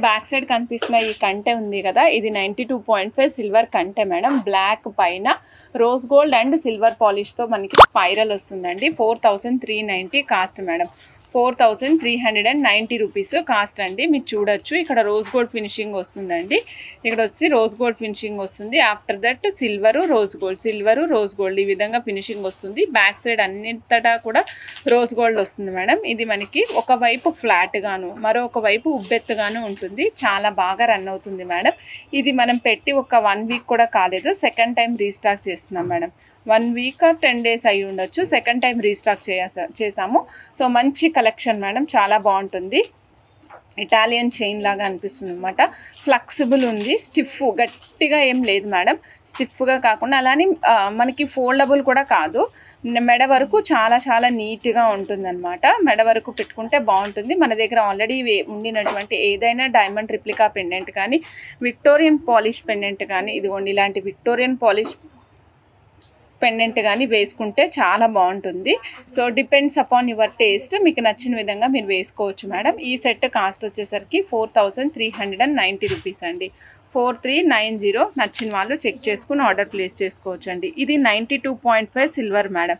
Back side కనిపిస్తున్న ఈ కంటె ఉంది కదా, ఇది 92.5 సిల్వర్ కంటె మేడం. బ్లాక్ పైన రోజ్ గోల్డ్ అండ్ సిల్వర్ పాలిష్తో మనకి స్పైరల్ వస్తుందండి. 4390 కాస్ట్ మేడం. 4390 రూపీస్ కాస్ట్ అండి. మీరు చూడొచ్చు ఇక్కడ రోజ్ గోల్డ్ ఫినిషింగ్ వస్తుందండి. ఇక్కడ వచ్చి రోజ్ గోల్డ్ ఫినిషింగ్ వస్తుంది. After that silver rose gold ఈ విధంగా ఫినిషింగ్ వస్తుంది. బ్యాక్ సైడ్ అన్నింతటా కూడా రోజ్ గోల్డ్ వస్తుంది మేడం. ఇది మనకి ఒకవైపు ఫ్లాట్ గాను మరొక వైపు ఉబ్బెత్తుగాను ఉంటుంది. చాలా బాగా రన్ అవుతుంది మేడం. ఇది మనం పెట్టి ఒక 1 వీక్ కూడా కాలేదు, సెకండ్ టైం రీస్టాక్ చేస్తున్నాం మేడం. 1 వీక్ 10 డేస్ అయి ఉండొచ్చు, సెకండ్ టైం రీస్టాక్ చేసాము. సో మంచి కలెక్షన్ మేడం, చాలా బాగుంటుంది. ఇటాలియన్ చైన్ లాగా అనిపిస్తుంది అనమాట. ఫ్లెక్సిబుల్ ఉంది, స్టిఫ్ గట్టిగా ఏం లేదు మేడం. స్టిఫ్గా కాకుండా అలానే మనకి ఫోల్డబుల్ కూడా కాదు. మెడ వరకు చాలా నీట్గా ఉంటుంది అనమాట. మెడ వరకు పెట్టుకుంటే బాగుంటుంది. మన దగ్గర ఆల్రెడీ ఉండినటువంటి ఏదైనా డైమండ్ రిప్లికా పెండెంట్ కానీ విక్టోరియన్ పాలిష్ పెండెంట్ కానీ, ఇదిగోండి ఇలాంటి విక్టోరియన్ పాలిష్ పెండెంట్ కానీ వేసుకుంటే చాలా బాగుంటుంది. So depends upon your taste, మీకు నచ్చిన విధంగా మీరు వేసుకోవచ్చు మేడం. ఈ సెట్ కాస్ట్ వచ్చేసరికి 4390 రూపీస్ అండి. 4390. నచ్చిన వాళ్ళు చెక్ చేసుకుని ఆర్డర్ ప్లేస్ చేసుకోవచ్చు అండి. ఇది 92.5 సిల్వర్ మేడం.